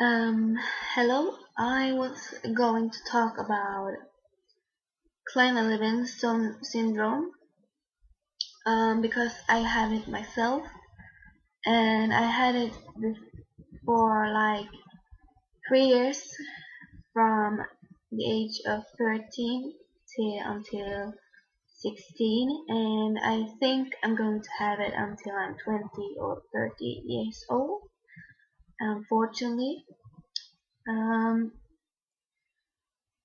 Um, Hello. I was going to talk about kleine levin syndrome because I have it myself, and I had it for like 3 years from the age of 13 till until 16, and I think I'm going to have it until I'm 20 or 30 years old. Unfortunately, um,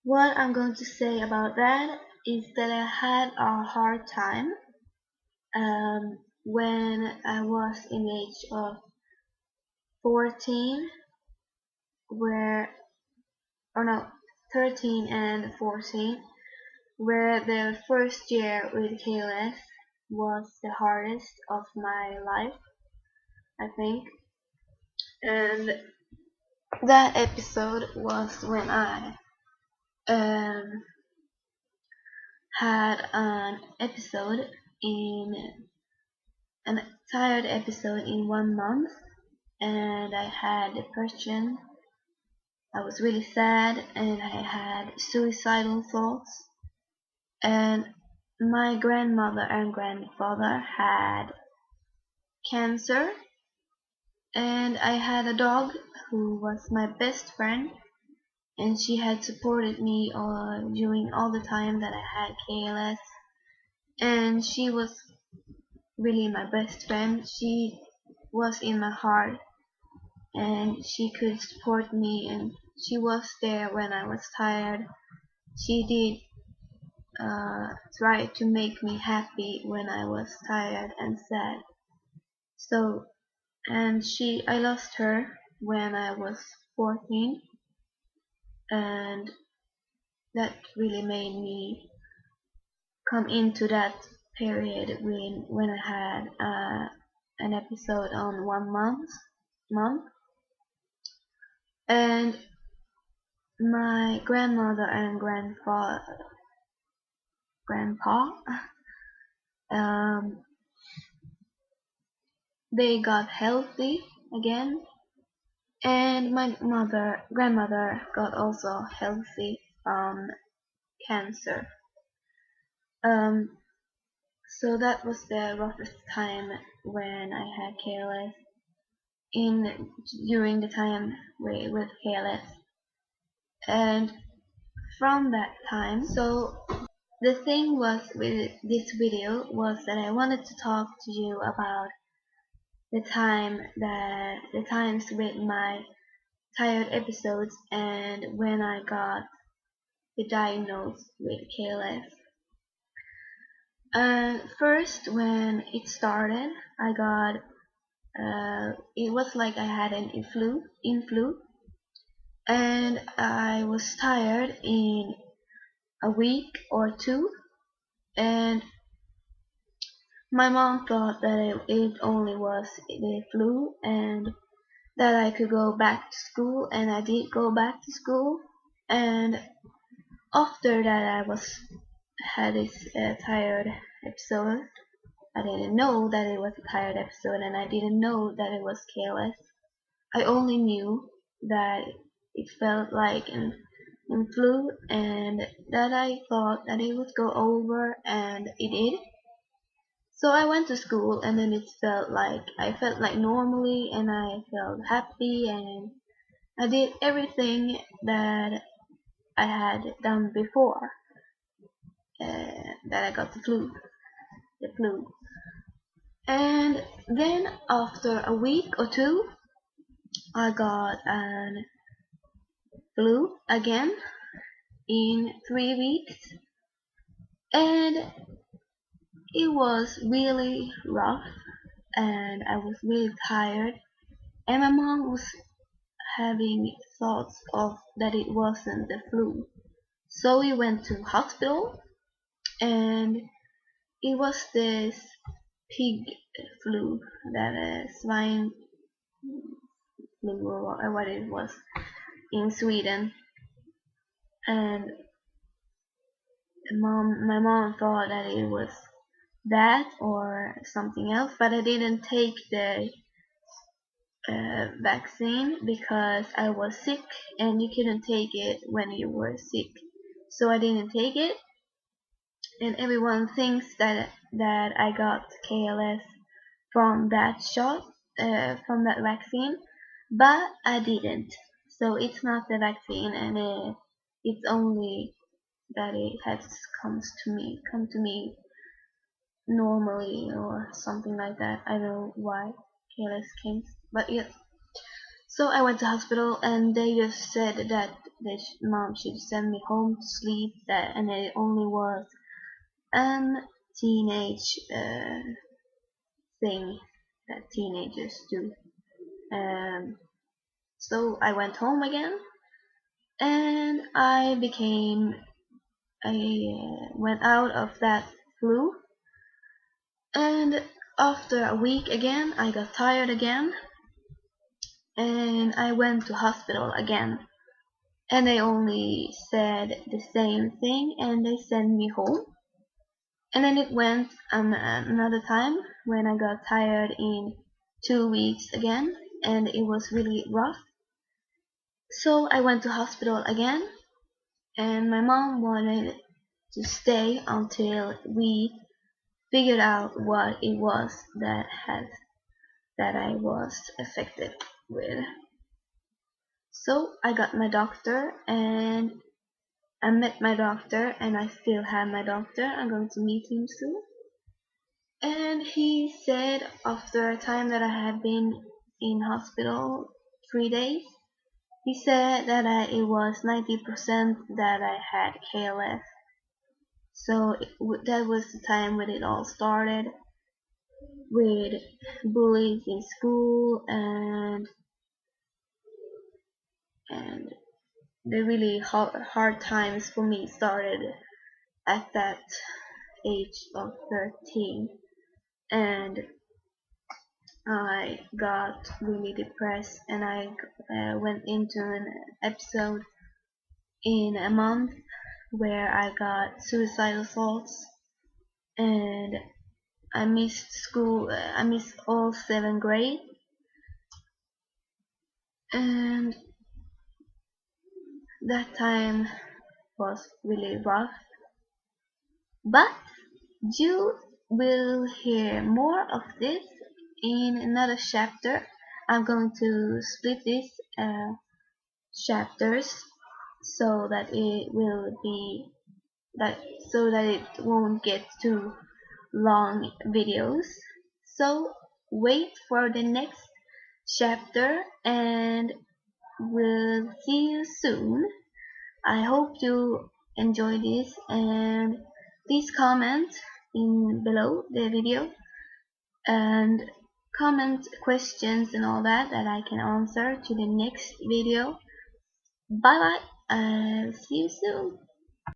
what I'm going to say about that is that I had a hard time when I was in the age of 14, where, or no, 13 and 14, where the first year with KLS was the hardest of my life, I think. And that episode was when I um, had an tired episode in 1 month, and I had depression. I was really sad, and I had suicidal thoughts. And my grandmother and grandfather had cancer, and I had a dog who was my best friend, and she had supported me during all the time that I had KLS. And she was really my best friend. She was in my heart, and she could support me, and she was there when I was tired. She did try to make me happy when I was tired and sad. So, and I lost her when I was 14, and that really made me come into that period when I had an episode on 1 month, and my grandmother and grandpa, um, they got healthy again, and my grandmother got also healthy from cancer. Um, so that was the roughest time when I had KLS in during the time with KLS, and from that time. So the thing was with this video was that I wanted to talk to you about the times with my tired episodes and when I got the diagnosis with KLS. First, when it started, I got it was like I had an influ, and I was tired in a week or two, and my mom thought that it only was the flu and that I could go back to school, and I did go back to school. And after that, I was had this tired episode. I didn't know that it was a tired episode, and I didn't know that it was KLS. I only knew that it felt like an flu, and that I thought that it would go over, and it did. So I went to school, and then I felt like normally, and I felt happy, and I did everything that I had done before that I got the flu. And then after a week or two, I got an flu again in 3 weeks, and it was really rough, and I was really tired, and my mom was having thoughts of that it wasn't the flu. So we went to hospital, and it was this pig flu, that swine flu, or what it was, in Sweden. And my mom thought that it was that or something else, but I didn't take vaccine because I was sick and you couldn't take it when you were sick. So I didn't take it, and everyone thinks that I got KLS from that shot, from that vaccine, but I didn't. So it's not the vaccine, and it's only that it has come to me normally or something like that. I don't know why KLS came, but yeah. So I went to hospital and they just said that mom should send me home to sleep. That and it only was teenage thing that teenagers do. Um, so I went home again and I went out of that flu. And after a week again, I got tired again and I went to hospital again. And they only said the same thing and they sent me home. And then it went another time when I got tired in 2 weeks again and it was really rough. So I went to hospital again and my mom wanted to stay until we figured out what it was that I was affected with. So I got my doctor and I met my doctor and I still have my doctor. I'm going to meet him soon. And he said after a time that I had been in hospital 3 days, he said that it was 90% that I had KLF. So that was the time when it all started with bullies in school and the really hard times for me started at that age of 13, and I got really depressed and I went into an episode in a month where I got suicidal thoughts and I missed school. I missed all 7th grade, and that time was really rough. But you will hear more of this in another chapter. I'm going to split these chapters so that it will be that so that it won't get too long videos. So wait for the next chapter and we'll see you soon. I hope you enjoy this and please comment in below the video and comment questions and all that I can answer to the next video. Bye bye. I'll see you soon.